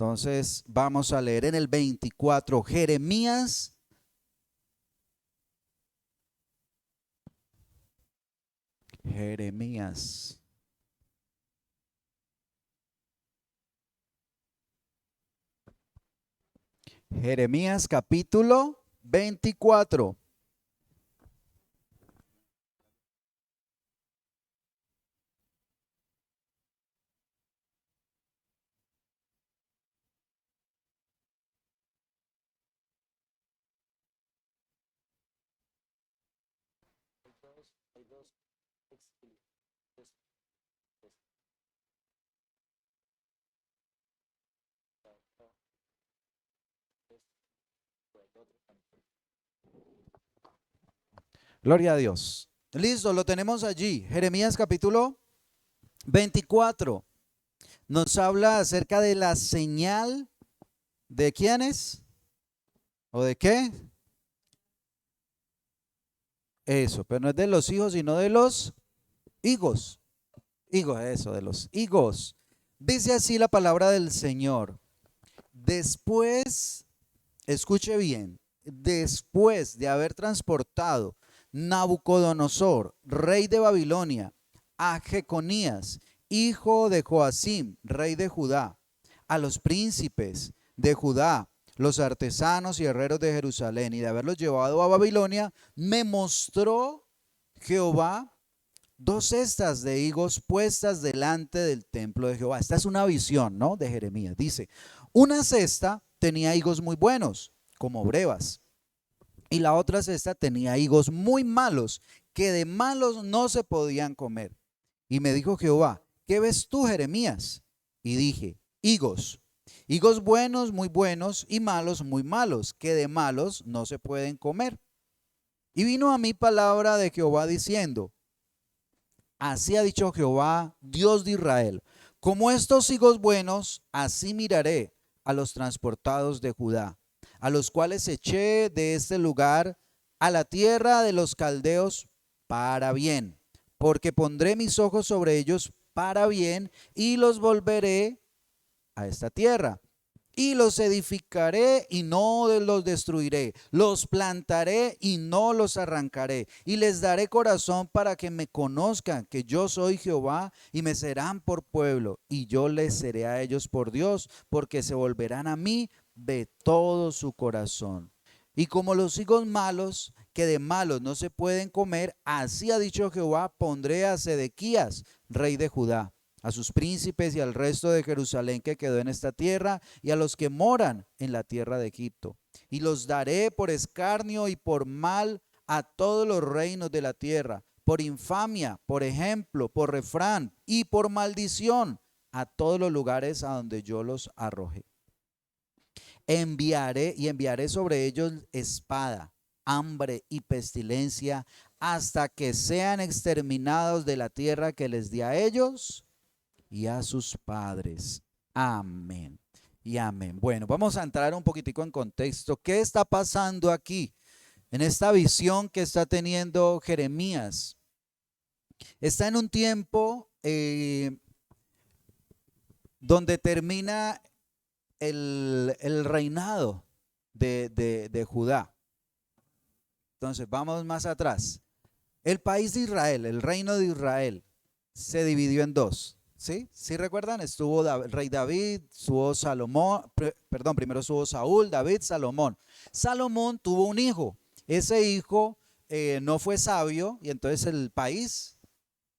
Entonces vamos a leer en el 24, Jeremías. Jeremías capítulo 24. Gloria a Dios. Listo, lo tenemos allí. Jeremías capítulo 24. Nos habla acerca de la señal de quiénes o de qué. Eso, pero no es de los hijos, sino de los higos. Higos, eso, de los higos. Dice así la palabra del Señor. Después, escuche bien, después de haber transportado Nabucodonosor, rey de Babilonia, a Jeconías, hijo de Joacim, rey de Judá, a los príncipes de Judá, los artesanos y herreros de Jerusalén, y de haberlos llevado a Babilonia, me mostró Jehová 2 cestas de higos puestas delante del templo de Jehová. Esta es una visión, ¿no?, de Jeremías. Dice, una cesta tenía higos muy buenos, como brevas, y la otra cesta tenía higos muy malos, que de malos no se podían comer. Y me dijo Jehová, ¿qué ves tú, Jeremías? Y dije, higos, higos buenos, muy buenos, y malos, muy malos, que de malos no se pueden comer. Y vino a mí palabra de Jehová diciendo, así ha dicho Jehová, Dios de Israel, como estos higos buenos, así miraré a los transportados de Judá, a los cuales eché de este lugar a la tierra de los caldeos para bien, porque pondré mis ojos sobre ellos para bien y los volveré a esta tierra. Y los edificaré y no los destruiré, los plantaré y no los arrancaré, y les daré corazón para que me conozcan que yo soy Jehová, y me serán por pueblo, y yo les seré a ellos por Dios, porque se volverán a mí de todo su corazón. Y como los higos malos, que de malos no se pueden comer, así ha dicho Jehová, pondré a Sedequías, rey de Judá, a sus príncipes y al resto de Jerusalén que quedó en esta tierra, y a los que moran en la tierra de Egipto. Y los daré por escarnio y por mal a todos los reinos de la tierra, por infamia, por ejemplo, por refrán y por maldición a todos los lugares a donde yo los arrojé. Enviaré sobre ellos espada, hambre y pestilencia, hasta que sean exterminados de la tierra que les di a ellos y a sus padres. Amén y amén. Bueno, vamos a entrar un poquitico en contexto. ¿Qué está pasando aquí en esta visión que está teniendo Jeremías? Está en un tiempo donde termina el reinado de Judá. Entonces, vamos más atrás. El país de Israel, el reino de Israel, se dividió en dos. ¿Sí? ¿Sí recuerdan? Estuvo el rey David, estuvo Salomón, primero estuvo Saúl, David, Salomón. Salomón tuvo un hijo. Ese hijo no fue sabio y entonces el país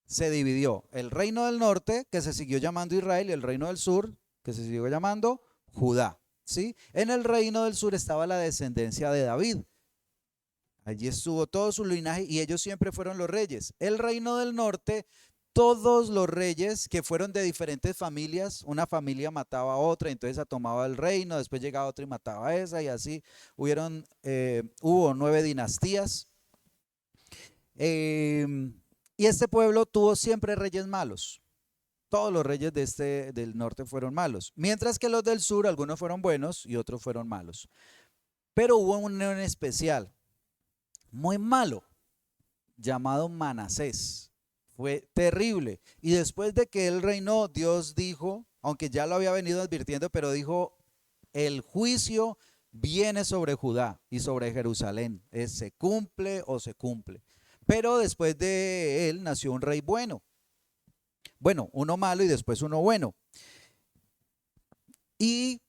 se dividió. El reino del norte, que se siguió llamando Israel, y el reino del sur, que se siguió llamando Judá. ¿Sí? En el reino del sur estaba la descendencia de David. Allí estuvo todo su linaje y ellos siempre fueron los reyes. El reino del norte, todos los reyes que fueron de diferentes familias, una familia mataba a otra, entonces tomaba el reino, después llegaba otra y mataba a esa, y así hubo 9 dinastías. Y este pueblo tuvo siempre reyes malos. Todos los reyes del norte fueron malos, mientras que los del sur, algunos fueron buenos y otros fueron malos. Pero hubo uno en especial, muy malo, llamado Manasés. Fue terrible. Y después de que él reinó, Dios dijo, aunque ya lo había venido advirtiendo, pero dijo, el juicio viene sobre Judá y sobre Jerusalén. Se cumple o se cumple. Pero después de él nació un rey bueno. Bueno, uno malo y después uno bueno. Y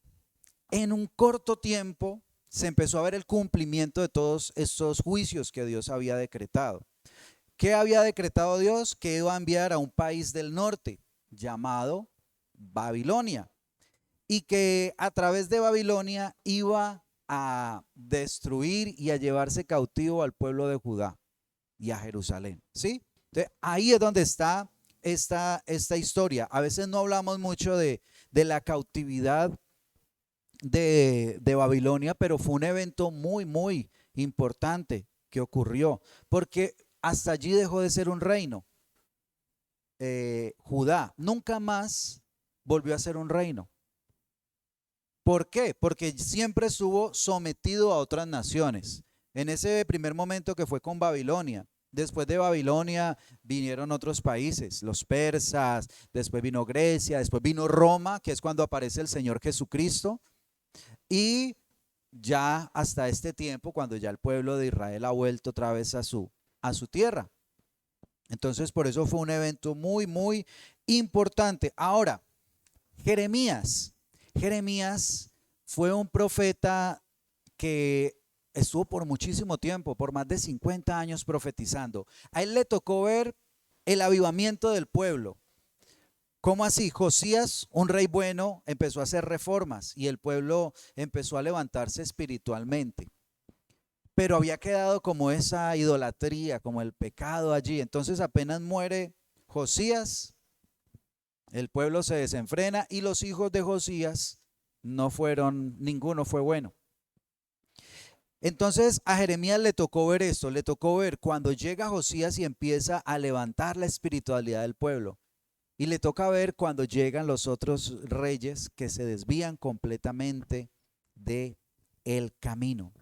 en un corto tiempo se empezó a ver el cumplimiento de todos estos juicios que Dios había decretado. ¿Qué había decretado Dios? Que iba a enviar a un país del norte llamado Babilonia y que a través de Babilonia iba a destruir y a llevarse cautivo al pueblo de Judá y a Jerusalén, ¿sí? Entonces, ahí es donde está esta historia. A veces no hablamos mucho de la cautividad de Babilonia, pero fue un evento muy, muy importante que ocurrió, porque hasta allí dejó de ser un reino. Judá nunca más volvió a ser un reino. ¿Por qué? Porque siempre estuvo sometido a otras naciones. En ese primer momento que fue con Babilonia. Después de Babilonia vinieron otros países, los persas, después vino Grecia, después vino Roma, que es cuando aparece el Señor Jesucristo. Y ya hasta este tiempo, cuando ya el pueblo de Israel ha vuelto otra vez a su tierra. Entonces, por eso fue un evento muy, muy importante. Ahora, Jeremías. Jeremías fue un profeta que estuvo por muchísimo tiempo, por más de 50 años profetizando. A él le tocó ver el avivamiento del pueblo. ¿Cómo así? Josías, un rey bueno, empezó a hacer reformas y el pueblo empezó a levantarse espiritualmente. Pero había quedado como esa idolatría, como el pecado allí. Entonces apenas muere Josías, el pueblo se desenfrena y los hijos de Josías no fueron, ninguno fue bueno. Entonces a Jeremías le tocó ver esto, le tocó ver cuando llega Josías y empieza a levantar la espiritualidad del pueblo. Y le toca ver cuando llegan los otros reyes que se desvían completamente de el camino.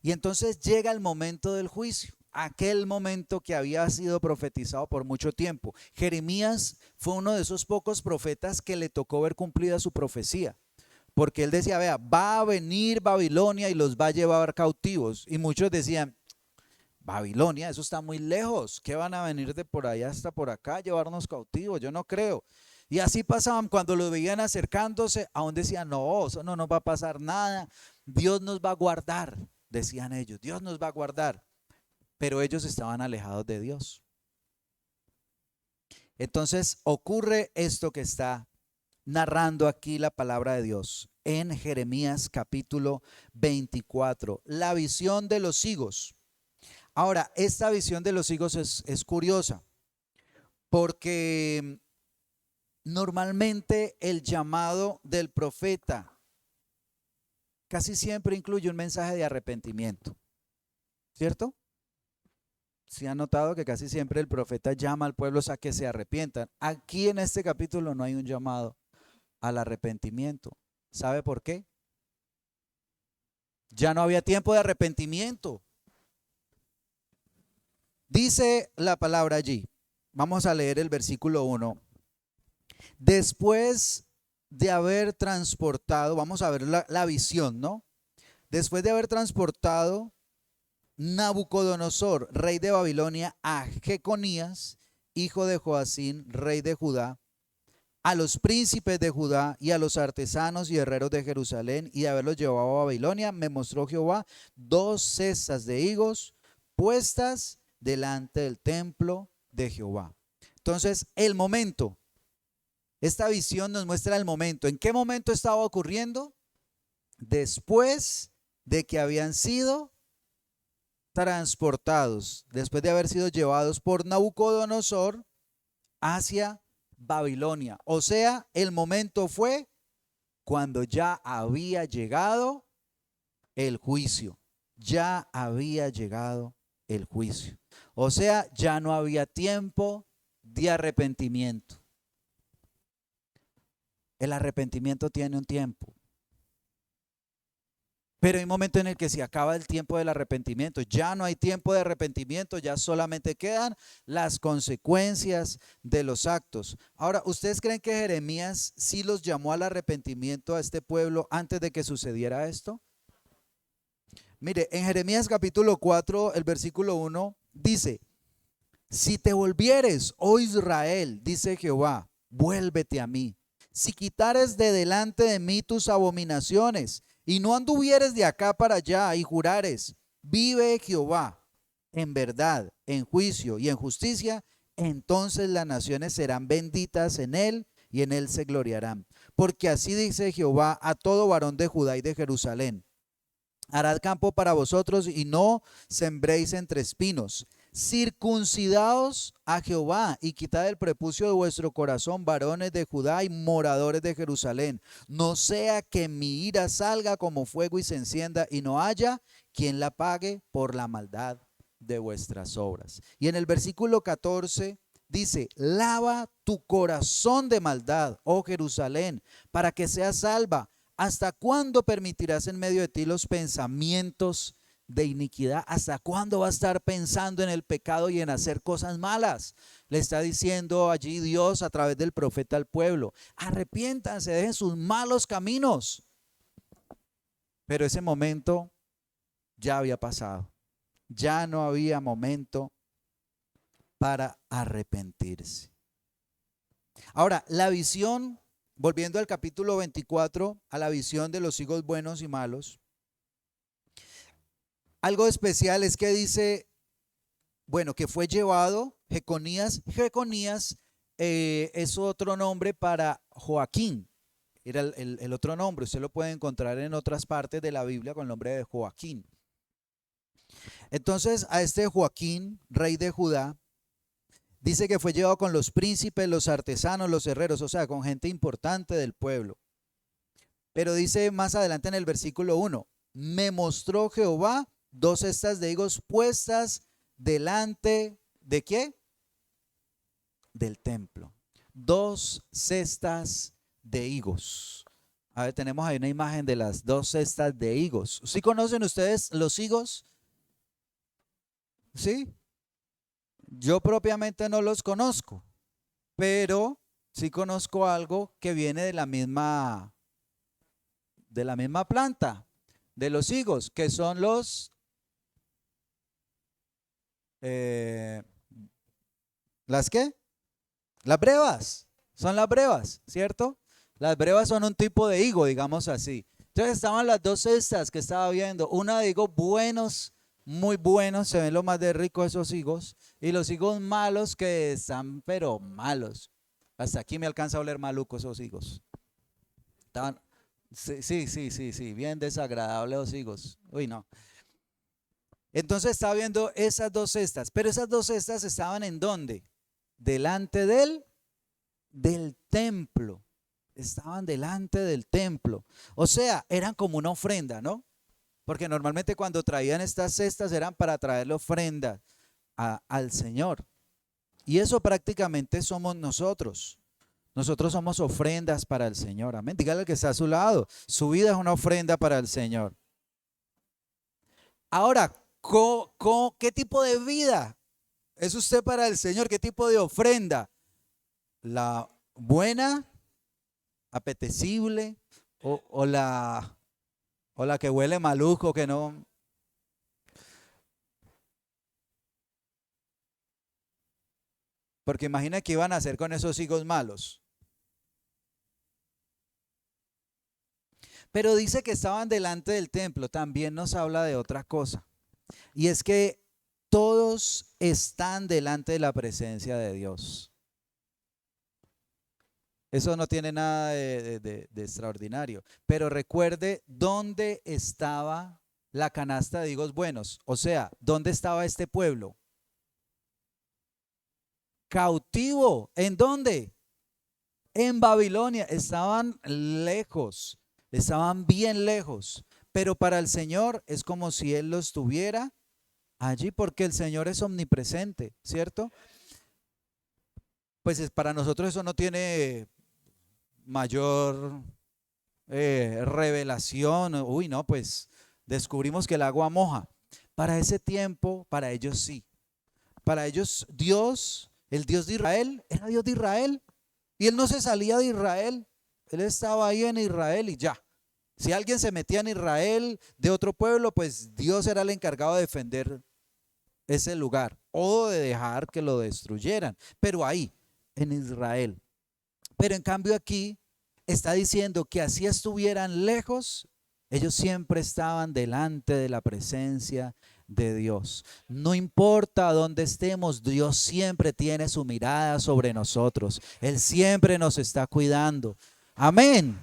Y entonces llega el momento del juicio, aquel momento que había sido profetizado por mucho tiempo. Jeremías fue uno de esos pocos profetas que le tocó ver cumplida su profecía, porque él decía, vea, va a venir Babilonia y los va a llevar cautivos. Y muchos decían, Babilonia, eso está muy lejos, ¿qué van a venir de por allá hasta por acá a llevarnos cautivos? Yo no creo. Y así pasaban cuando lo veían acercándose, aún decían, no, eso no nos va a pasar nada, Dios nos va a guardar, decían ellos, Dios nos va a guardar. Pero ellos estaban alejados de Dios. Entonces ocurre esto que está narrando aquí la palabra de Dios en Jeremías capítulo 24, la visión de los higos. Ahora, esta visión de los higos es curiosa, porque normalmente el llamado del profeta casi siempre incluye un mensaje de arrepentimiento, ¿cierto? ¿Sí han notado que casi siempre el profeta llama al pueblo a que se arrepientan? Aquí en este capítulo no hay un llamado al arrepentimiento. ¿Sabe por qué? Ya no había tiempo de arrepentimiento. Dice la palabra allí, vamos a leer el versículo 1. Después de haber transportado, vamos a ver la visión, ¿no? Después de haber transportado Nabucodonosor, rey de Babilonia, a Jeconías, hijo de Joacín, rey de Judá, a los príncipes de Judá y a los artesanos y herreros de Jerusalén, y de haberlos llevado a Babilonia, me mostró Jehová 2 cestas de higos puestas delante del templo de Jehová. Entonces, el momento, esta visión nos muestra el momento. ¿En qué momento estaba ocurriendo? Después de que habían sido transportados, después de haber sido llevados por Nabucodonosor hacia Babilonia. O sea, el momento fue cuando ya había llegado el juicio. Ya había llegado el juicio. O sea, ya no había tiempo de arrepentimiento. El arrepentimiento tiene un tiempo. Pero hay un momento en el que se acaba el tiempo del arrepentimiento. Ya no hay tiempo de arrepentimiento, ya solamente quedan las consecuencias de los actos. Ahora, ¿ustedes creen que Jeremías sí los llamó al arrepentimiento a este pueblo antes de que sucediera esto? Mire, en Jeremías capítulo 4, el versículo 1 dice: si te volvieres, oh Israel, dice Jehová, vuélvete a mí. Si quitares de delante de mí tus abominaciones y no anduvieres de acá para allá y jurares, vive Jehová, en verdad, en juicio y en justicia, entonces las naciones serán benditas en él y en él se gloriarán. Porque así dice Jehová a todo varón de Judá y de Jerusalén: harad campo para vosotros y no sembréis entre espinos. Circuncidaos a Jehová y quitad el prepucio de vuestro corazón, varones de Judá y moradores de Jerusalén. No sea que mi ira salga como fuego y se encienda y no haya quien la pague por la maldad de vuestras obras. Y en el versículo 14 dice: lava tu corazón de maldad, oh Jerusalén, para que seas salva. ¿Hasta cuándo permitirás en medio de ti los pensamientos de iniquidad? ¿Hasta cuándo va a estar pensando en el pecado y en hacer cosas malas? Le está diciendo allí Dios a través del profeta al pueblo: arrepiéntanse, dejen sus malos caminos. Pero ese momento ya había pasado. Ya no había momento para arrepentirse. Ahora, la visión, volviendo al capítulo 24, a la visión de los higos buenos y malos, algo especial es que dice, bueno, que fue llevado Jeconías. Jeconías es otro nombre para Joaquín. Era el otro nombre. Usted lo puede encontrar en otras partes de la Biblia con el nombre de Joaquín. Entonces, a este Joaquín, rey de Judá, dice que fue llevado con los príncipes, los artesanos, los herreros, o sea, con gente importante del pueblo. Pero dice más adelante en el versículo 1: me mostró Jehová 2 cestas de higos puestas delante de ¿qué? Del templo. 2 cestas de higos. A ver, tenemos ahí una imagen de las 2 cestas de higos. ¿Sí conocen ustedes los higos? ¿Sí? Yo propiamente no los conozco, pero sí conozco algo que viene de la misma planta, de los higos, que son ¿las qué? Las brevas, son las brevas, ¿cierto? Las brevas son un tipo de higo, digamos así. Entonces estaban las 2 cestas que estaba viendo, una de higos buenos, muy buenos, se ven lo más de rico esos higos, y los higos malos que están, pero malos. Hasta aquí me alcanza a oler maluco esos higos. Estaban, sí, bien desagradable los higos. Uy, no. Entonces estaba viendo esas 2 cestas, pero esas 2 cestas estaban ¿en dónde? Delante del templo. Estaban delante del templo. O sea, eran como una ofrenda, ¿no? Porque normalmente cuando traían estas cestas eran para traerle ofrenda al Señor. Y eso prácticamente somos nosotros. Nosotros somos ofrendas para el Señor. Amén. Dígale al que está a su lado: su vida es una ofrenda para el Señor. Ahora, ¿qué tipo de vida es usted para el Señor? ¿Qué tipo de ofrenda? ¿La buena, apetecible o la que huele maluco, que no? Porque imagina qué iban a hacer con esos higos malos. Pero dice que estaban delante del templo. También nos habla de otra cosa. Y es que todos están delante de la presencia de Dios. Eso no tiene nada de extraordinario. Pero recuerde dónde estaba la canasta de higos buenos. O sea, ¿dónde estaba este pueblo? Cautivo. ¿En dónde? En Babilonia. Estaban lejos. Estaban bien lejos. Pero para el Señor es como si Él los tuviera allí, porque el Señor es omnipresente, ¿cierto? Pues para nosotros eso no tiene mayor revelación. Uy, no, pues Descubrimos que el agua moja. Para ese tiempo, para ellos sí. Para ellos Dios, el Dios de Israel, era Dios de Israel. Y él no se salía de Israel. Él estaba ahí en Israel y ya. Si alguien se metía en Israel de otro pueblo, pues Dios era el encargado de defender ese lugar o de dejar que lo destruyeran. Pero ahí, en Israel. Pero en cambio aquí está diciendo que así estuvieran lejos, ellos siempre estaban delante de la presencia de Dios. No importa dónde estemos, Dios siempre tiene su mirada sobre nosotros. Él siempre nos está cuidando. Amén.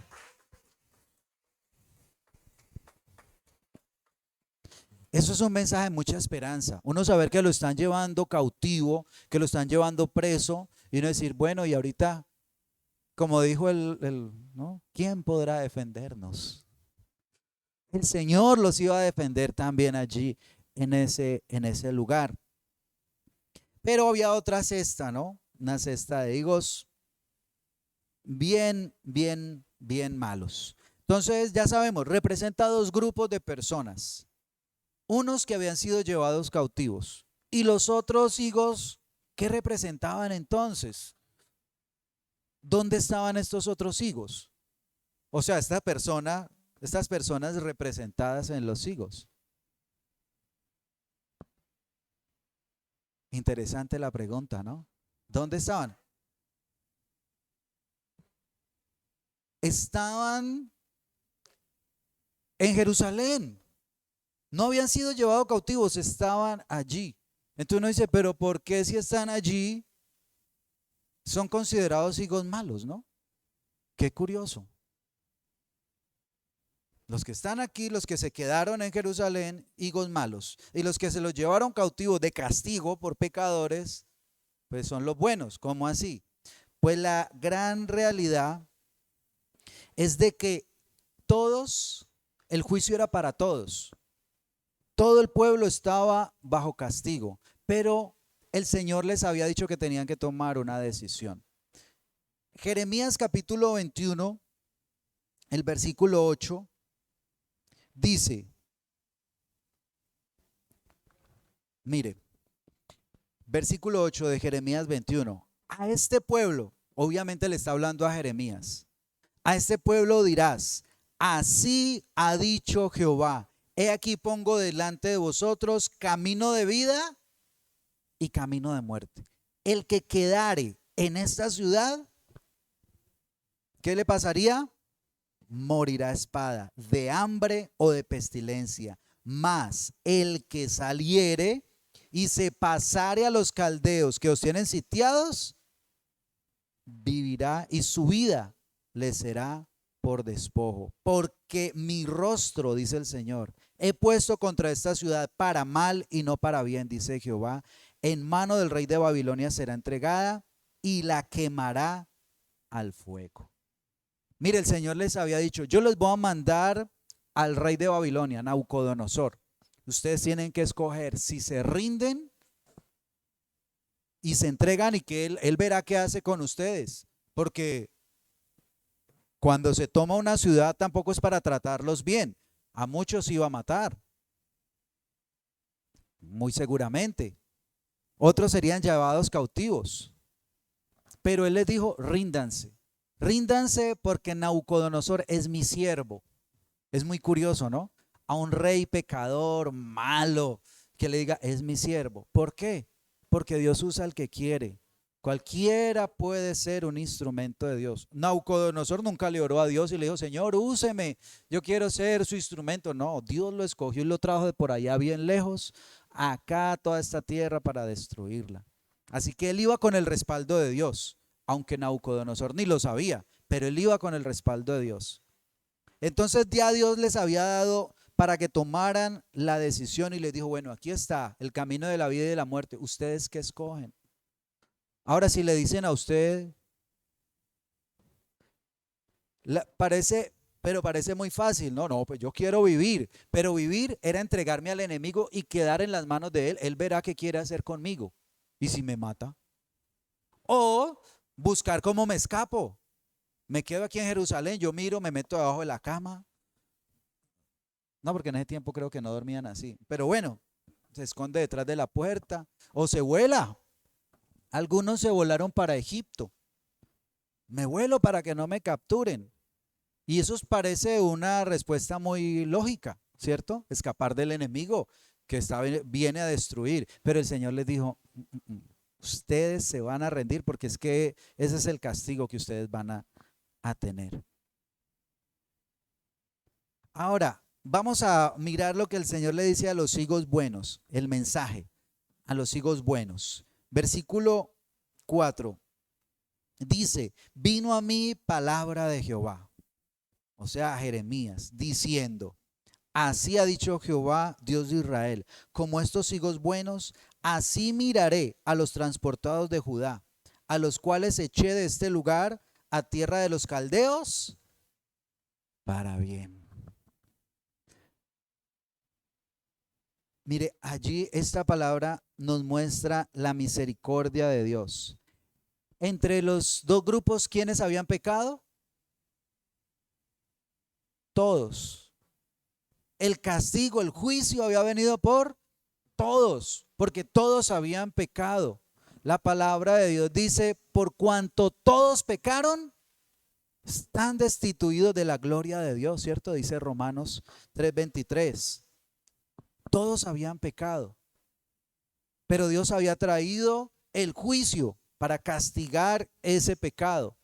Eso es un mensaje de mucha esperanza. Uno saber que lo están llevando cautivo, que lo están llevando preso, y uno decir, bueno, y ahorita, como dijo ¿no? ¿Quién podrá defendernos? El Señor los iba a defender también allí en ese lugar. Pero había otra cesta, ¿no? Una cesta de higos bien malos. Entonces ya sabemos, representa dos grupos de personas. Unos que habían sido llevados cautivos y los otros higos, ¿qué representaban entonces? ¿Dónde estaban estos otros higos? O sea, estas personas representadas en los higos. Interesante la pregunta, ¿no? ¿Dónde estaban? Estaban en Jerusalén. No habían sido llevados cautivos, estaban allí. Entonces uno dice, pero ¿por qué si están allí son considerados higos malos, no? Qué curioso. Los que están aquí, los que se quedaron en Jerusalén, higos malos. Y los que se los llevaron cautivos de castigo por pecadores, pues son los buenos. ¿Cómo así? Pues la gran realidad es de que el juicio era para todos. Todo el pueblo estaba bajo castigo, pero el Señor les había dicho que tenían que tomar una decisión. Jeremías capítulo 21, el versículo 8, dice, mire, versículo 8 de Jeremías 21, a este pueblo, obviamente le está hablando a Jeremías, a este pueblo dirás, así ha dicho Jehová. He aquí pongo delante de vosotros camino de vida y camino de muerte. El que quedare en esta ciudad, ¿qué le pasaría? Morirá a espada, de hambre o de pestilencia. Mas el que saliere y se pasare a los caldeos que os tienen sitiados, vivirá y su vida le será por despojo. Porque mi rostro, dice el Señor, he puesto contra esta ciudad para mal y no para bien, dice Jehová. En mano del rey de Babilonia será entregada y la quemará al fuego. Mire, el Señor les había dicho, yo les voy a mandar al rey de Babilonia, Nabucodonosor. Ustedes tienen que escoger si se rinden y se entregan y que él verá qué hace con ustedes. Porque cuando se toma una ciudad tampoco es para tratarlos bien. A muchos iba a matar. Muy seguramente. Otros serían llevados cautivos. Pero él les dijo, ríndanse. Ríndanse porque Nabucodonosor es mi siervo. Es muy curioso, ¿no? A un rey pecador, malo, que le diga, es mi siervo. ¿Por qué? Porque Dios usa al que quiere. Cualquiera puede ser un instrumento de Dios. Nabucodonosor nunca le oró a Dios y le dijo, Señor, úseme, yo quiero ser su instrumento. No, Dios lo escogió y lo trajo de por allá bien lejos, acá a toda esta tierra para destruirla. Así que él iba con el respaldo de Dios, aunque Nabucodonosor ni lo sabía, pero él iba con el respaldo de Dios. Entonces ya Dios les había dado para que tomaran la decisión y les dijo, bueno, aquí está el camino de la vida y de la muerte. ¿Ustedes qué escogen? Ahora, si le dicen a usted, parece muy fácil. No, no, pues yo quiero vivir. Pero vivir era entregarme al enemigo y quedar en las manos de él. Él verá qué quiere hacer conmigo. ¿Y si me mata? O buscar cómo me escapo. Me quedo aquí en Jerusalén, yo miro, me meto debajo de la cama. No, porque en ese tiempo creo que no dormían así. Pero bueno, se esconde detrás de la puerta o se vuela. Algunos se volaron para Egipto. Me vuelo para que no me capturen. Y eso parece una respuesta muy lógica, ¿cierto? Escapar del enemigo que viene a destruir. Pero el Señor les dijo, ustedes se van a rendir porque es que ese es el castigo que ustedes van a tener. Ahora, vamos a mirar lo que el Señor le dice a los higos buenos, el mensaje a los higos buenos. Versículo 4 dice, vino a mí palabra de Jehová, o sea, a Jeremías, diciendo, así ha dicho Jehová, Dios de Israel, como estos higos buenos, así miraré a los transportados de Judá, a los cuales eché de este lugar a tierra de los caldeos para bien. Mire, allí esta palabra nos muestra la misericordia de Dios. Entre los dos grupos, ¿quiénes habían pecado? Todos. El castigo, el juicio había venido por todos, porque todos habían pecado. La palabra de Dios dice, por cuanto todos pecaron, están destituidos de la gloria de Dios, ¿cierto? Dice Romanos 3:23. Todos habían pecado, pero Dios había traído el juicio para castigar ese pecado.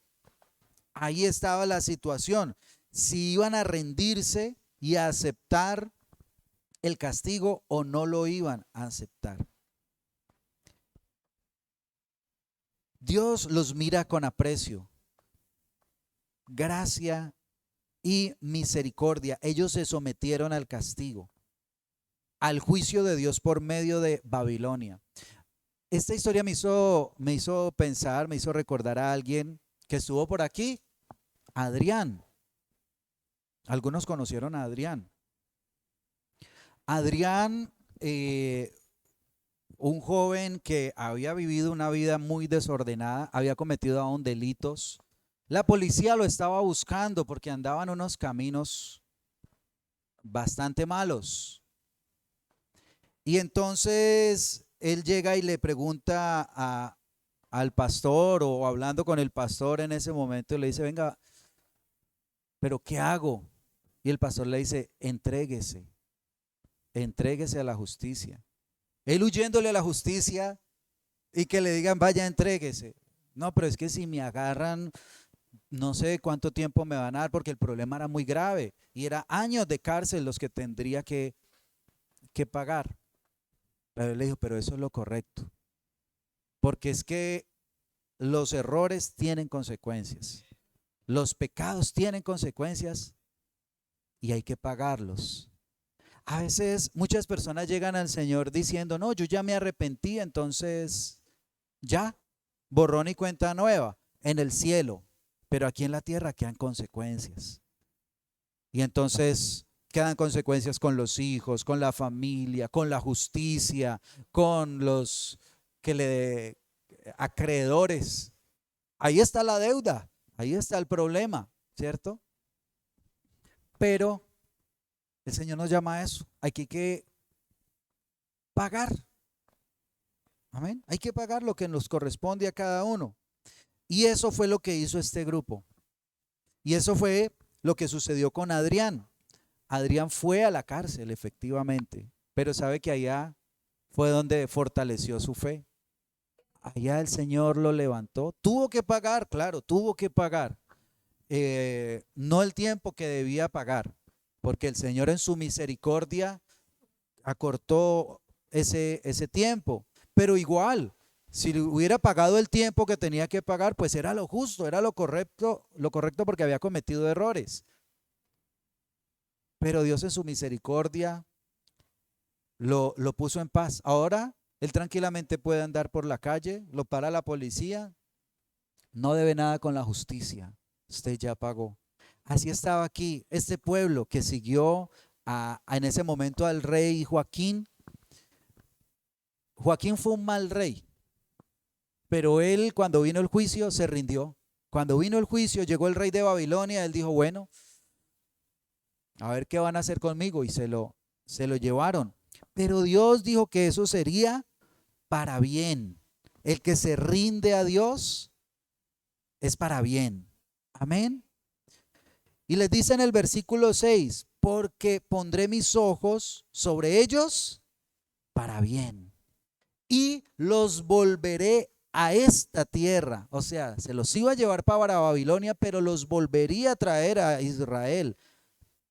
Ahí estaba la situación. Si iban a rendirse y a aceptar el castigo o no lo iban a aceptar. Dios los mira con aprecio, gracia y misericordia. Ellos se sometieron al castigo, al juicio de Dios por medio de Babilonia. Esta historia me hizo pensar, me hizo recordar a alguien que estuvo por aquí, Adrián. Algunos conocieron a Adrián. Adrián, un joven que había vivido una vida muy desordenada, había cometido aún delitos. La policía lo estaba buscando porque andaba en unos caminos bastante malos. Y entonces él llega y le pregunta al pastor, o hablando con el pastor en ese momento, le dice, venga, ¿pero qué hago? Y el pastor le dice, entréguese a la justicia. Él huyéndole a la justicia y que le digan, vaya, entréguese. No, pero es que si me agarran, no sé cuánto tiempo me van a dar, porque el problema era muy grave y era años de cárcel los que tendría que pagar. Pero él le dijo, pero eso es lo correcto, porque es que los errores tienen consecuencias, los pecados tienen consecuencias y hay que pagarlos. A veces muchas personas llegan al Señor diciendo, no, yo ya me arrepentí, entonces ya, borrón y cuenta nueva en el cielo, pero aquí en la tierra quedan consecuencias. Y entonces quedan consecuencias con los hijos, con la familia, con la justicia, con los que le acreedores. Ahí está la deuda, ahí está el problema, ¿cierto? Pero el Señor nos llama a eso. Hay que pagar. Amén. Hay que pagar lo que nos corresponde a cada uno. Y eso fue lo que hizo este grupo. Y eso fue lo que sucedió con Adrián. Adrián fue a la cárcel, efectivamente, pero sabe que allá fue donde fortaleció su fe. Allá el Señor lo levantó. Tuvo que pagar, claro, tuvo que pagar. No el tiempo que debía pagar, porque el Señor en su misericordia acortó ese tiempo. Pero igual, si hubiera pagado el tiempo que tenía que pagar, pues era lo justo, era lo correcto porque había cometido errores. Pero Dios en su misericordia lo puso en paz. Ahora él tranquilamente puede andar por la calle, lo para la policía, no debe nada con la justicia, usted ya pagó. Así estaba aquí este pueblo que siguió en ese momento al rey Joaquín. Joaquín fue un mal rey, pero él cuando vino el juicio se rindió. Cuando vino el juicio, llegó el rey de Babilonia, él dijo, bueno, A ver qué van a hacer conmigo. Y se lo llevaron. Pero Dios dijo que eso sería para bien. El que se rinde a Dios es para bien. Amén. Y les dice en el versículo 6, porque pondré mis ojos sobre ellos para bien y los volveré a esta tierra. O sea, se los iba a llevar para Babilonia, pero los volvería a traer a Israel.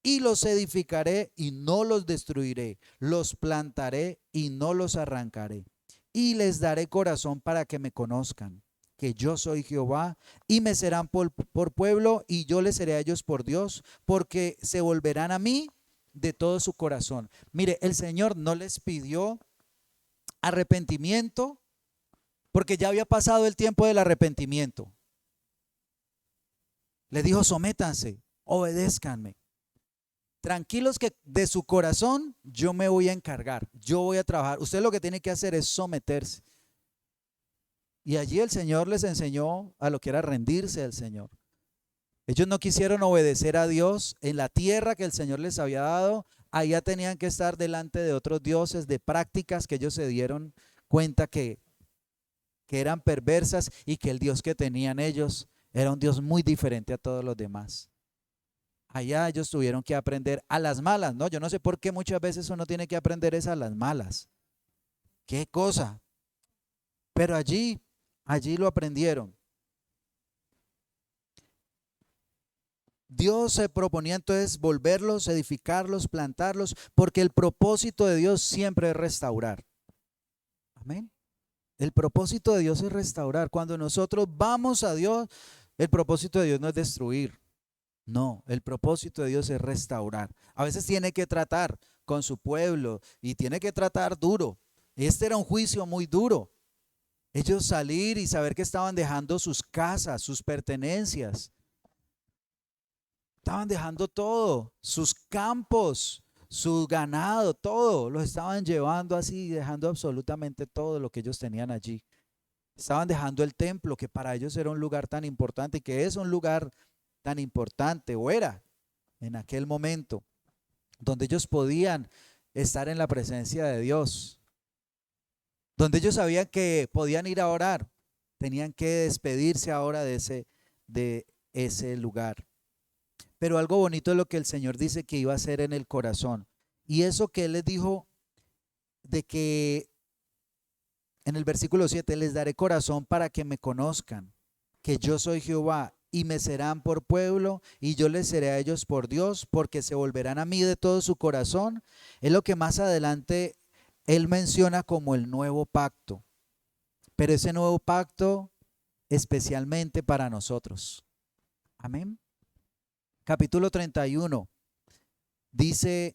Y los edificaré y no los destruiré. Los plantaré y no los arrancaré. Y les daré corazón para que me conozcan, que yo soy Jehová, y me serán por pueblo, y yo les seré a ellos por Dios, porque se volverán a mí de todo su corazón. Mire, el Señor no les pidió arrepentimiento, porque ya había pasado el tiempo del arrepentimiento. Le dijo, sométanse, obedézcanme. Tranquilos que de su corazón yo me voy a encargar, yo voy a trabajar. Usted lo que tiene que hacer es someterse. Y allí el Señor les enseñó a lo que era rendirse al Señor. Ellos no quisieron obedecer a Dios en la tierra que el Señor les había dado. Allá tenían que estar delante de otros dioses, de prácticas que ellos se dieron cuenta que eran perversas y que el Dios que tenían ellos era un Dios muy diferente a todos los demás. Allá ellos tuvieron que aprender a las malas, ¿no? Yo no sé por qué muchas veces uno tiene que aprender es a las malas. ¿Qué cosa? Pero allí lo aprendieron. Dios se proponía entonces volverlos, edificarlos, plantarlos, porque el propósito de Dios siempre es restaurar. Amén. El propósito de Dios es restaurar. Cuando nosotros vamos a Dios, el propósito de Dios no es destruir. No, el propósito de Dios es restaurar. A veces tiene que tratar con su pueblo y tiene que tratar duro. Este era un juicio muy duro. Ellos salir y saber que estaban dejando sus casas, sus pertenencias. Estaban dejando todo, sus campos, su ganado, todo. Los estaban llevando así, dejando absolutamente todo lo que ellos tenían allí. Estaban dejando el templo, que para ellos era un lugar tan importante y que es un lugar tan importante, o era en aquel momento, donde ellos podían estar en la presencia de Dios, donde ellos sabían que podían ir a orar, tenían que despedirse ahora de ese lugar. Pero algo bonito es lo que el Señor dice que iba a hacer en el corazón. Y eso que Él les dijo de que en el versículo 7, les daré corazón para que me conozcan, que yo soy Jehová, y me serán por pueblo, y yo les seré a ellos por Dios, porque se volverán a mí de todo su corazón. Es lo que más adelante Él menciona como el nuevo pacto. Pero ese nuevo pacto especialmente para nosotros. Amén. Capítulo 31 dice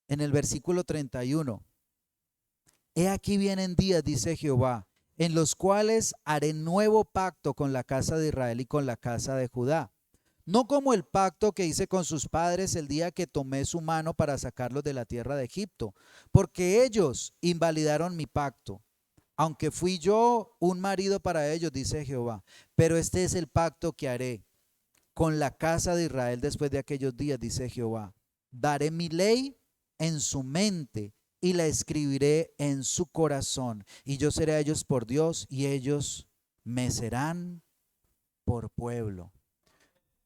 en el versículo 31, he aquí vienen días, dice Jehová, en los cuales haré nuevo pacto con la casa de Israel y con la casa de Judá. No como el pacto que hice con sus padres el día que tomé su mano para sacarlos de la tierra de Egipto, porque ellos invalidaron mi pacto, aunque fui yo un marido para ellos, dice Jehová. Pero este es el pacto que haré con la casa de Israel después de aquellos días, dice Jehová. Daré mi ley en su mente y la escribiré en su corazón. Y yo seré a ellos por Dios y ellos me serán por pueblo.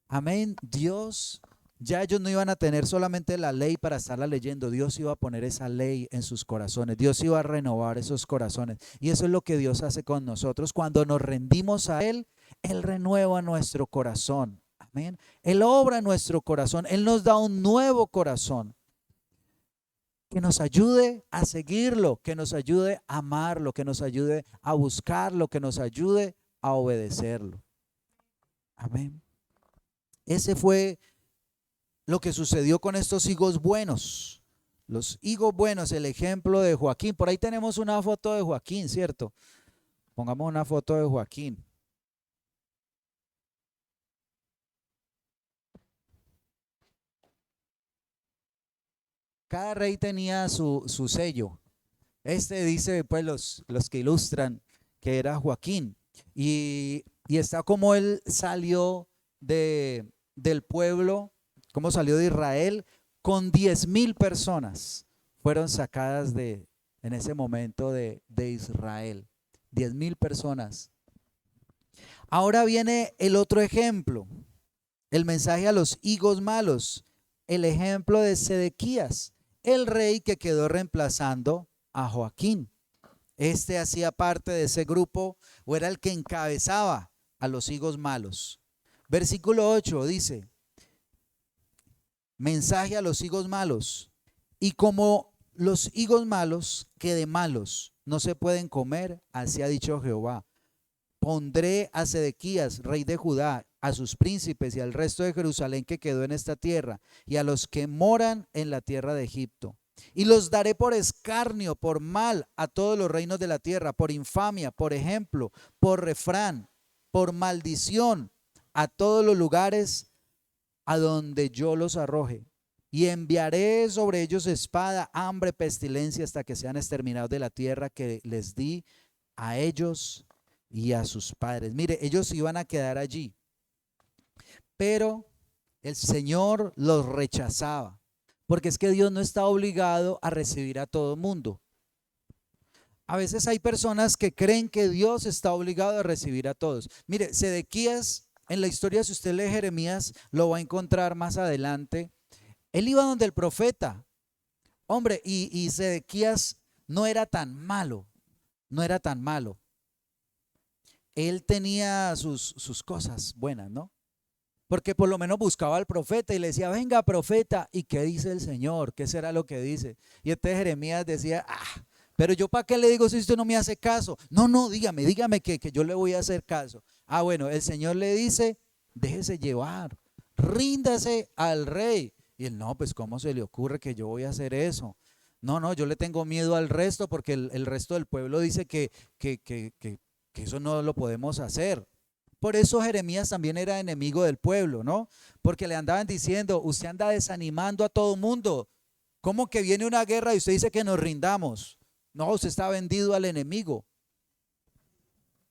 Amén. Dios, ya ellos no iban a tener solamente la ley para estarla leyendo. Dios iba a poner esa ley en sus corazones. Dios iba a renovar esos corazones. Y eso es lo que Dios hace con nosotros. Cuando nos rendimos a Él, Él renueva nuestro corazón. Amén. Él obra en nuestro corazón. Él nos da un nuevo corazón que nos ayude a seguirlo, que nos ayude a amarlo, que nos ayude a buscarlo, que nos ayude a obedecerlo. Amén. Ese fue lo que sucedió con estos higos buenos. Los higos buenos, el ejemplo de Joaquín. Por ahí tenemos una foto de Joaquín, ¿cierto? Pongamos una foto de Joaquín. Cada rey tenía su sello. Este dice, pues, los que ilustran que era Joaquín. Y está como él salió del pueblo, cómo salió de Israel con 10,000 personas fueron sacadas en ese momento de Israel. 10,000 personas. Ahora viene el otro ejemplo, el mensaje a los higos malos, el ejemplo de Sedequías, el rey que quedó reemplazando a Joaquín. Este hacía parte de ese grupo o era el que encabezaba a los higos malos. Versículo 8 dice, mensaje a los higos malos. Y como los higos malos que de malos no se pueden comer, así ha dicho Jehová, pondré a Sedequías, rey de Judá, a sus príncipes y al resto de Jerusalén que quedó en esta tierra, y a los que moran en la tierra de Egipto. Y los daré por escarnio, por mal a todos los reinos de la tierra, por infamia, por ejemplo, por refrán, por maldición, a todos los lugares a donde yo los arroje. Y enviaré sobre ellos espada, hambre, pestilencia, hasta que sean exterminados de la tierra que les di a ellos y a sus padres. Mire, ellos iban a quedar allí, pero el Señor los rechazaba, porque es que Dios no está obligado a recibir a todo mundo. A veces hay personas que creen que Dios está obligado a recibir a todos. Mire, Sedequías, en la historia, si usted lee Jeremías, lo va a encontrar más adelante. Él iba donde el profeta, hombre, y Sedequías no era tan malo, no era tan malo. Él tenía sus cosas buenas, ¿no? Porque por lo menos buscaba al profeta y le decía, venga profeta, ¿y qué dice el Señor? ¿Qué será lo que dice? Y entonces Jeremías decía, pero yo para qué le digo si usted no me hace caso. No, dígame que yo le voy a hacer caso. Bueno, el Señor le dice, déjese llevar, ríndase al rey. Y él, no, pues ¿cómo se le ocurre que yo voy a hacer eso? No, yo le tengo miedo al resto porque el resto del pueblo dice que eso no lo podemos hacer. Por eso Jeremías también era enemigo del pueblo, ¿no? Porque le andaban diciendo, usted anda desanimando a todo mundo. ¿Cómo que viene una guerra y usted dice que nos rindamos? No, usted está vendido al enemigo.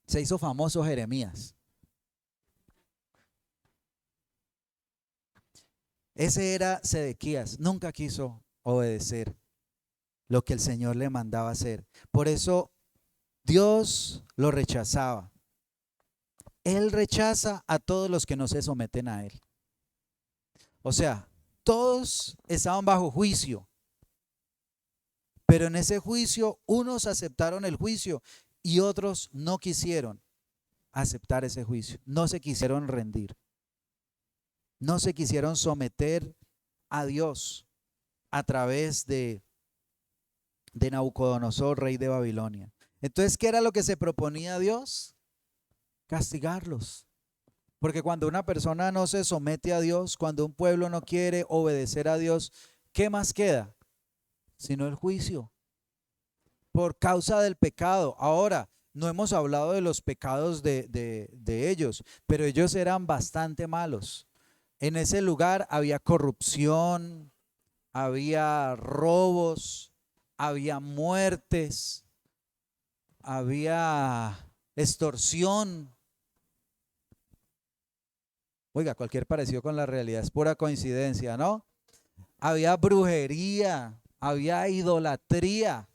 Se hizo famoso Jeremías. Ese era Sedequías, nunca quiso obedecer lo que el Señor le mandaba hacer. Por eso Dios lo rechazaba. Él rechaza a todos los que no se someten a Él. O sea, todos estaban bajo juicio, pero en ese juicio unos aceptaron el juicio y otros no quisieron aceptar ese juicio, no se quisieron rendir. No se quisieron someter a Dios a través de Nabucodonosor, rey de Babilonia. Entonces, ¿qué era lo que se proponía a Dios? Castigarlos. Porque cuando una persona no se somete a Dios, cuando un pueblo no quiere obedecer a Dios, ¿qué más queda? Sino el juicio. Por causa del pecado. Ahora, no hemos hablado de los pecados de ellos, pero ellos eran bastante malos. En ese lugar había corrupción, había robos, había muertes, había extorsión. Oiga, cualquier parecido con la realidad es pura coincidencia, ¿no? Había brujería, había idolatría.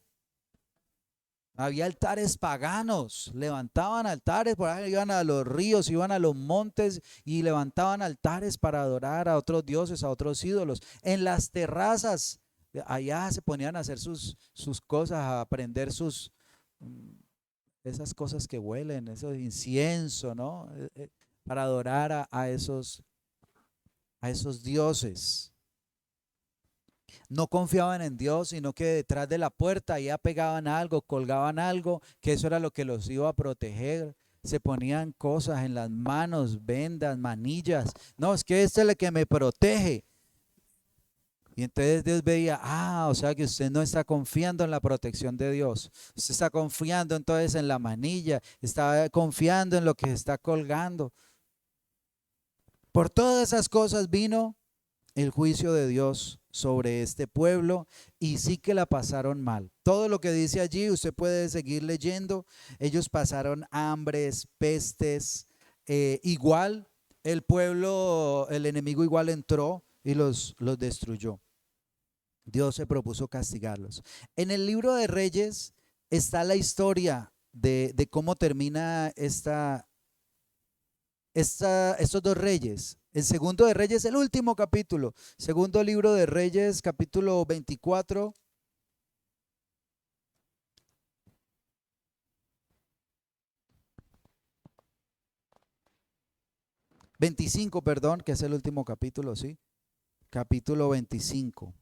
Había altares paganos, levantaban altares, por ahí iban a los ríos, iban a los montes y levantaban altares para adorar a otros dioses, a otros ídolos. En las terrazas, allá se ponían a hacer sus cosas, a prender esas cosas que huelen, esos incienso, ¿no? Para adorar a esos dioses. No confiaban en Dios, sino que detrás de la puerta ya pegaban algo, colgaban algo, que eso era lo que los iba a proteger. Se ponían cosas en las manos, vendas, manillas. No, es que esto es lo que me protege. Y entonces Dios veía, o sea que usted no está confiando en la protección de Dios. Usted está confiando entonces en la manilla, está confiando en lo que se está colgando. Por todas esas cosas vino el juicio de Dios sobre este pueblo y sí que la pasaron mal. Todo lo que dice allí, usted puede seguir leyendo. Ellos pasaron hambres, pestes, igual el pueblo, el enemigo igual entró y los destruyó. Dios se propuso castigarlos. En el libro de Reyes está la historia de cómo termina estos dos reyes. El segundo de Reyes, el último capítulo. Segundo libro de Reyes, capítulo 24. 25, perdón, que es el último capítulo, ¿sí? Capítulo 25.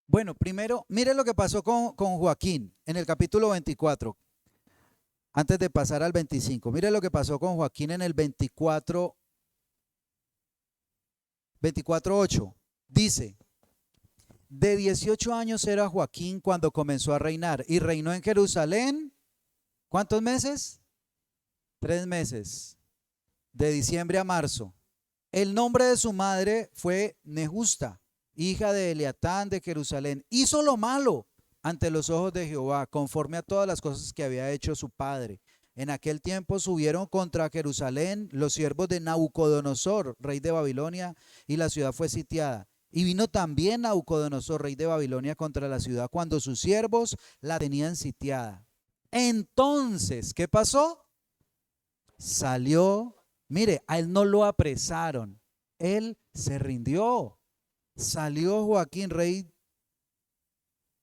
Bueno, primero, mire lo que pasó con Joaquín en el capítulo 24, antes de pasar al 25. Mire lo que pasó con Joaquín en el 24, 24:8. Dice, de 18 años era Joaquín cuando comenzó a reinar y reinó en Jerusalén. ¿Cuántos meses? 3 meses, de diciembre a marzo. El nombre de su madre fue Nehusta, hija de Eliatán de Jerusalén. Hizo lo malo ante los ojos de Jehová, conforme a todas las cosas que había hecho su padre. En aquel tiempo subieron contra Jerusalén los siervos de Nabucodonosor, rey de Babilonia, y la ciudad fue sitiada. Y vino también Nabucodonosor, rey de Babilonia, contra la ciudad cuando sus siervos la tenían sitiada. Entonces, ¿qué pasó? Salió, mire, a él no lo apresaron, él se rindió. Salió Joaquín, rey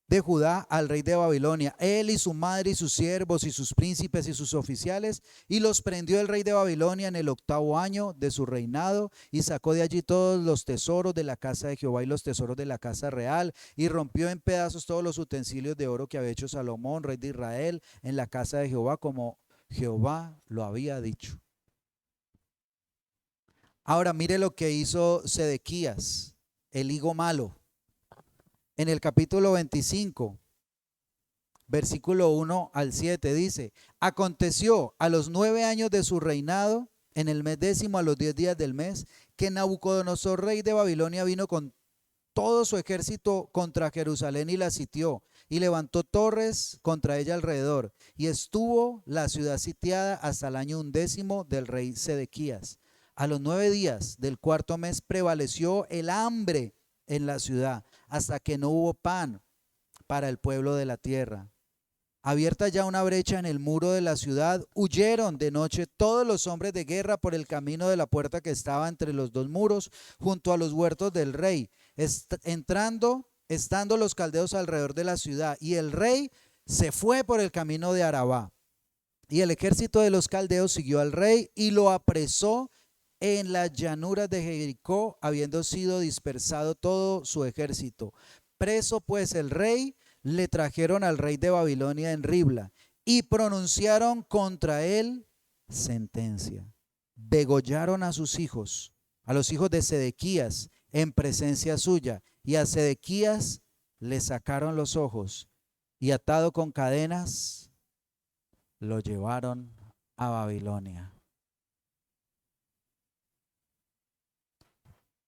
de Judá, al rey de Babilonia, él y su madre y sus siervos y sus príncipes y sus oficiales, y los prendió el rey de Babilonia en el 8º año de su reinado, y sacó de allí todos los tesoros de la casa de Jehová y los tesoros de la casa real, y rompió en pedazos todos los utensilios de oro que había hecho Salomón, rey de Israel, en la casa de Jehová, como Jehová lo había dicho. Ahora mire lo que hizo Sedequías, el higo malo. En el capítulo 25, versículo 1 al 7 dice, aconteció a los 9 años de su reinado, en el mes décimo, a los 10 días del mes, que Nabucodonosor, rey de Babilonia, vino con todo su ejército contra Jerusalén y la sitió, y levantó torres contra ella alrededor, y estuvo la ciudad sitiada hasta el año 11 del rey Sedequías. A los 9 días del cuarto mes prevaleció el hambre en la ciudad, hasta que no hubo pan para el pueblo de la tierra. Abierta ya una brecha en el muro de la ciudad, huyeron de noche todos los hombres de guerra por el camino de la puerta que estaba entre los dos muros, junto a los huertos del rey, estando los caldeos alrededor de la ciudad, y el rey se fue por el camino de Arabá. Y el ejército de los caldeos siguió al rey y lo apresó en las llanuras de Jericó, habiendo sido dispersado todo su ejército. Preso pues el rey, le trajeron al rey de Babilonia en Ribla y pronunciaron contra él sentencia. Degollaron a sus hijos, a los hijos de Sedequías, en presencia suya, y a Sedequías le sacaron los ojos, y atado con cadenas, lo llevaron a Babilonia.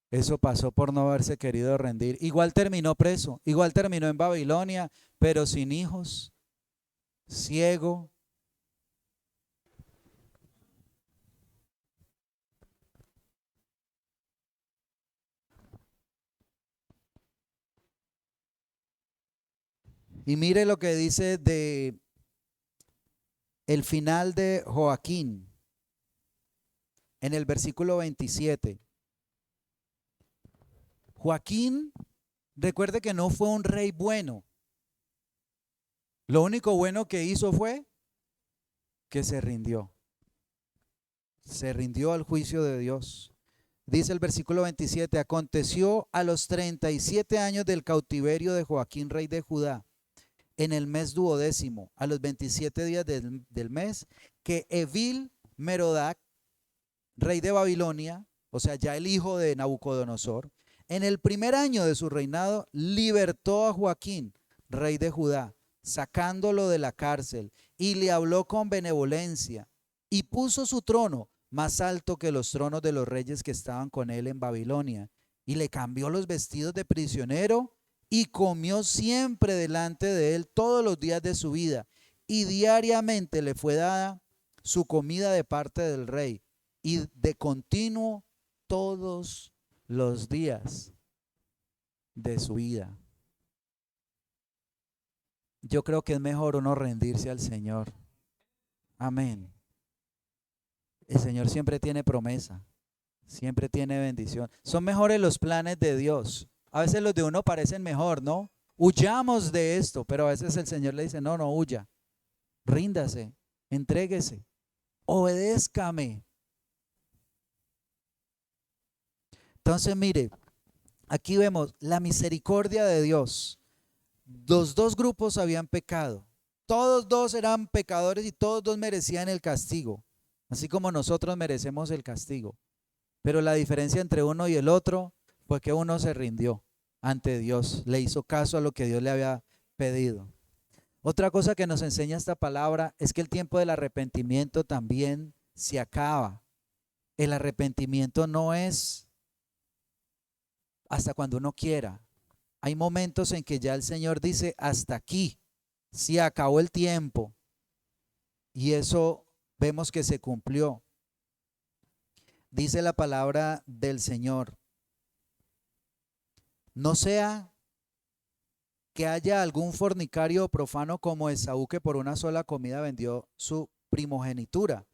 Eso pasó por no haberse querido rendir. Igual terminó preso, igual terminó en Babilonia, pero sin hijos, ciego. Y mire lo que dice de el final de Joaquín en el versículo 27. Joaquín, recuerde que no fue un rey bueno. Lo único bueno que hizo fue que se rindió. Se rindió al juicio de Dios. Dice el versículo 27, aconteció a los 37 años del cautiverio de Joaquín, rey de Judá, en el mes 12º, a los 27 días del mes, que Evil Merodac, rey de Babilonia, o sea, ya el hijo de Nabucodonosor, en el primer año de su reinado, libertó a Joaquín, rey de Judá, sacándolo de la cárcel, y le habló con benevolencia, y puso su trono más alto que los tronos de los reyes que estaban con él en Babilonia, y le cambió los vestidos de prisionero, y comió siempre delante de él todos los días de su vida, y diariamente le fue dada su comida de parte del rey, y de continuo todos los días de su vida. Yo creo que es mejor uno rendirse al Señor. Amén. El Señor siempre tiene promesa, siempre tiene bendición. Son mejores los planes de Dios. A veces los de uno parecen mejor, ¿no? Huyamos de esto, pero a veces el Señor le dice, no, no huya, ríndase, entréguese, obedézcame. Entonces, mire, aquí vemos la misericordia de Dios. Los dos grupos habían pecado. Todos dos eran pecadores y todos dos merecían el castigo, así como nosotros merecemos el castigo. Pero la diferencia entre uno y el otro fue que uno se rindió ante Dios, le hizo caso a lo que Dios le había pedido. Otra cosa que nos enseña esta palabra es que el tiempo del arrepentimiento también se acaba. El arrepentimiento no es hasta cuando uno quiera. Hay momentos en que ya el Señor dice, hasta aquí, se acabó el tiempo. Y eso vemos que se cumplió. Dice la palabra del Señor, no sea que haya algún fornicario o profano como Esaú, que por una sola comida vendió su primogenitura,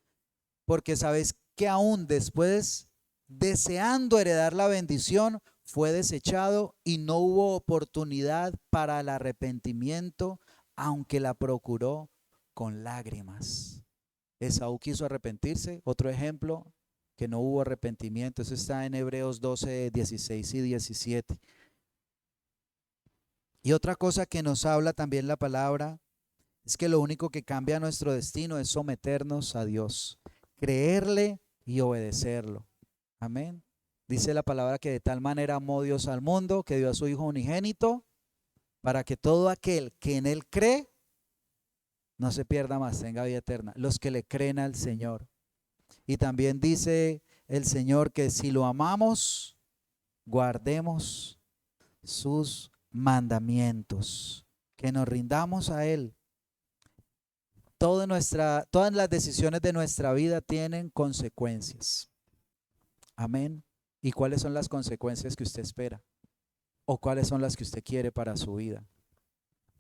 porque sabes que aún después, deseando heredar la bendición, fue desechado y no hubo oportunidad para el arrepentimiento, aunque la procuró con lágrimas. Esaú quiso arrepentirse, otro ejemplo, que no hubo arrepentimiento. Eso está en Hebreos 12, 16 y 17. Y otra cosa que nos habla también la palabra es que lo único que cambia nuestro destino es someternos a Dios, creerle y obedecerlo. Amén. Dice la palabra que de tal manera amó Dios al mundo que dio a su Hijo unigénito para que todo aquel que en él cree no se pierda más, tenga vida eterna. Los que le creen al Señor. Y también dice el Señor que si lo amamos, guardemos sus mandamientos, que nos rindamos a Él. Todas las decisiones de nuestra vida tienen consecuencias. Amén. ¿Y cuáles son las consecuencias que usted espera? ¿O cuáles son las que usted quiere para su vida?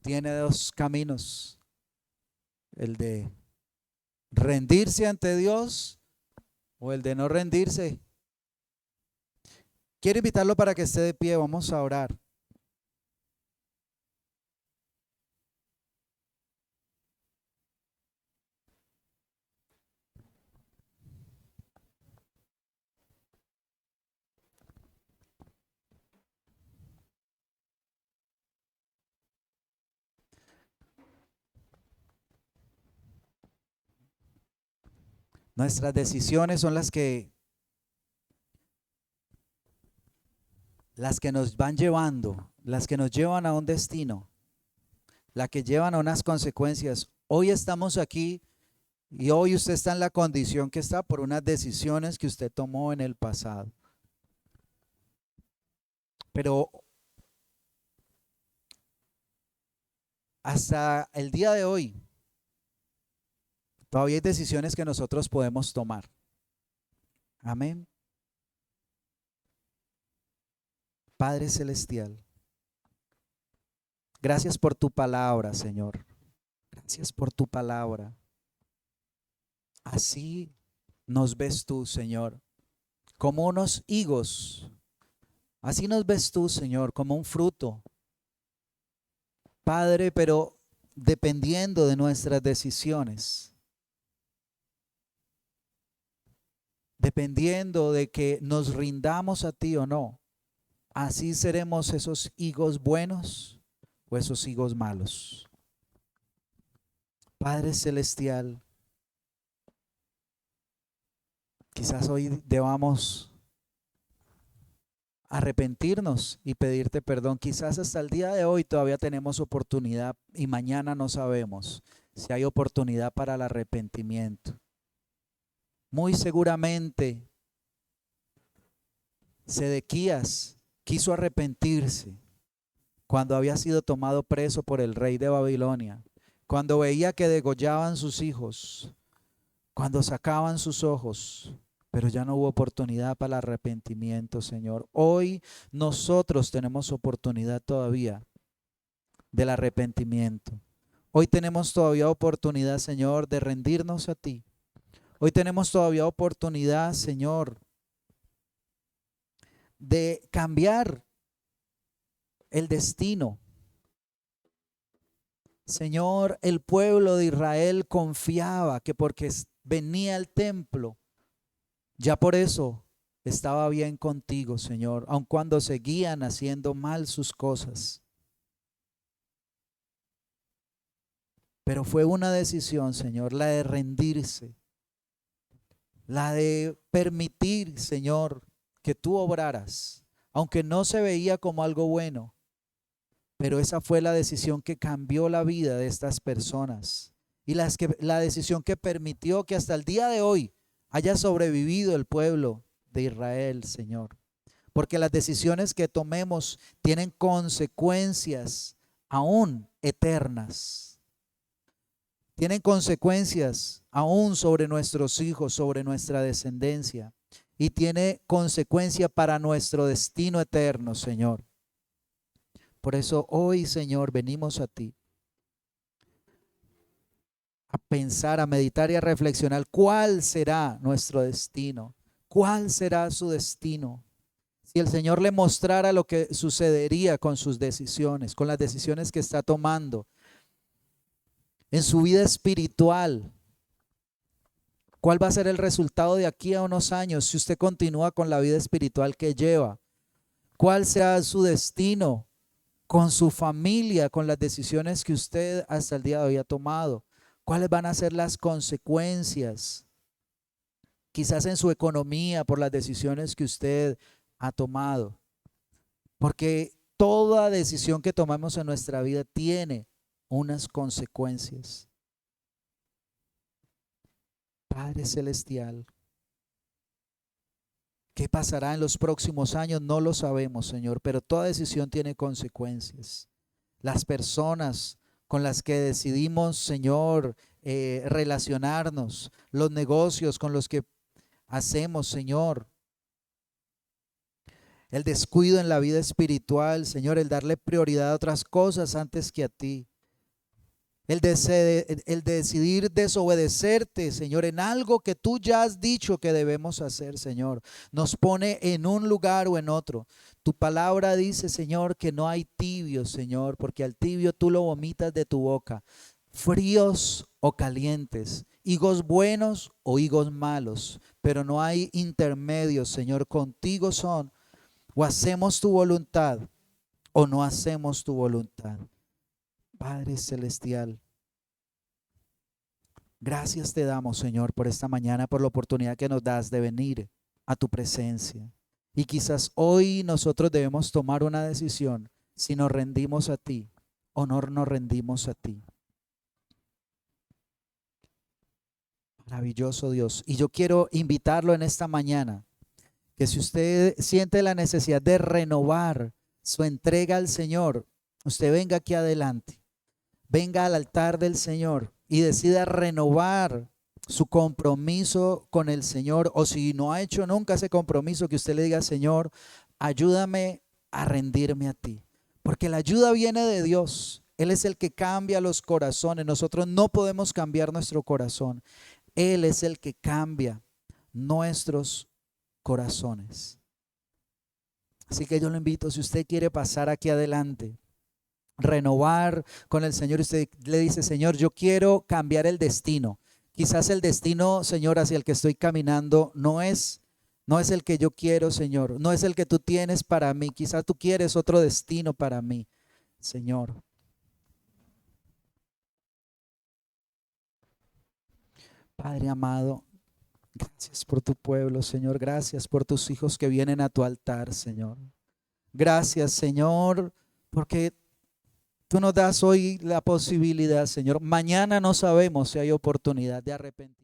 Tiene dos caminos: el de rendirse ante Dios o el de no rendirse. Quiero invitarlo para que esté de pie, vamos a orar. Nuestras decisiones son las que nos van llevando, las que nos llevan a un destino, las que llevan a unas consecuencias. Hoy estamos aquí y hoy usted está en la condición que está por unas decisiones que usted tomó en el pasado. Pero hasta el día de hoy, todavía hay decisiones que nosotros podemos tomar. Amén. Padre Celestial, gracias por tu palabra, Señor. Gracias por tu palabra. Así nos ves tú, Señor, como unos higos. Así nos ves tú, Señor, como un fruto. Padre, pero dependiendo de nuestras decisiones, dependiendo de que nos rindamos a ti o no, así seremos esos higos buenos o esos higos malos. Padre Celestial, quizás hoy debamos arrepentirnos y pedirte perdón. Quizás hasta el día de hoy todavía tenemos oportunidad y mañana no sabemos si hay oportunidad para el arrepentimiento. Muy seguramente Sedequías quiso arrepentirse cuando había sido tomado preso por el rey de Babilonia, cuando veía que degollaban sus hijos, cuando sacaban sus ojos, pero ya no hubo oportunidad para el arrepentimiento, Señor. Hoy nosotros tenemos oportunidad todavía del arrepentimiento. Hoy tenemos todavía oportunidad, Señor, de rendirnos a ti. Hoy tenemos todavía oportunidad, Señor, de cambiar el destino. Señor, el pueblo de Israel confiaba que porque venía al templo, ya por eso estaba bien contigo, Señor, aun cuando seguían haciendo mal sus cosas. Pero fue una decisión, Señor, la de rendirse, la de permitir, Señor, que tú obraras, aunque no se veía como algo bueno. Pero esa fue la decisión que cambió la vida de estas personas y la decisión que permitió que hasta el día de hoy haya sobrevivido el pueblo de Israel, Señor. Porque las decisiones que tomemos tienen consecuencias aún eternas. Tienen consecuencias aún sobre nuestros hijos, sobre nuestra descendencia. Y tiene consecuencia para nuestro destino eterno, Señor. Por eso hoy, Señor, venimos a ti a pensar, a meditar y a reflexionar cuál será nuestro destino, cuál será su destino. Si el Señor le mostrara lo que sucedería con sus decisiones, con las decisiones que está tomando en su vida espiritual, ¿cuál va a ser el resultado de aquí a unos años si usted continúa con la vida espiritual que lleva? ¿Cuál será su destino con su familia, con las decisiones que usted hasta el día de hoy ha tomado? ¿Cuáles van a ser las consecuencias? Quizás en su economía por las decisiones que usted ha tomado. Porque toda decisión que tomamos en nuestra vida tiene unas consecuencias. Padre Celestial, ¿qué pasará en los próximos años? No lo sabemos, Señor, pero toda decisión tiene consecuencias. Las personas con las que decidimos, Señor, relacionarnos, los negocios con los que hacemos, Señor, el descuido en la vida espiritual, Señor, el darle prioridad a otras cosas antes que a ti. El decidir desobedecerte, Señor, en algo que tú ya has dicho que debemos hacer, Señor, nos pone en un lugar o en otro. Tu palabra dice, Señor, que no hay tibios, Señor, porque al tibio tú lo vomitas de tu boca. Fríos o calientes, higos buenos o higos malos, pero no hay intermedios, Señor. Contigo son, o hacemos tu voluntad o no hacemos tu voluntad. Padre Celestial, gracias te damos, Señor, por esta mañana, por la oportunidad que nos das de venir a tu presencia. Y quizás hoy nosotros debemos tomar una decisión si nos rendimos a ti o no nos rendimos a ti. Maravilloso Dios. Y yo quiero invitarlo en esta mañana, que si usted siente la necesidad de renovar su entrega al Señor, usted venga aquí adelante. Venga al altar del Señor y decida renovar su compromiso con el Señor, o si no ha hecho nunca ese compromiso, que usted le diga, Señor, ayúdame a rendirme a ti, porque la ayuda viene de Dios. Él es el que cambia los corazones. Nosotros no podemos cambiar nuestro corazón. Él es el que cambia nuestros corazones. Así que yo lo invito, si usted quiere pasar aquí adelante, renovar con el Señor, usted le dice, Señor, yo quiero cambiar el destino. Quizás el destino, Señor, hacia el que estoy caminando no es el que yo quiero, Señor, no es el que tú tienes para mí. Quizás tú quieres otro destino para mí, Señor. Padre amado, gracias por tu pueblo, Señor. Gracias por tus hijos que vienen a tu altar, Señor. Gracias, Señor, porque tú nos das hoy la posibilidad, Señor. Mañana no sabemos si hay oportunidad de arrepentirnos.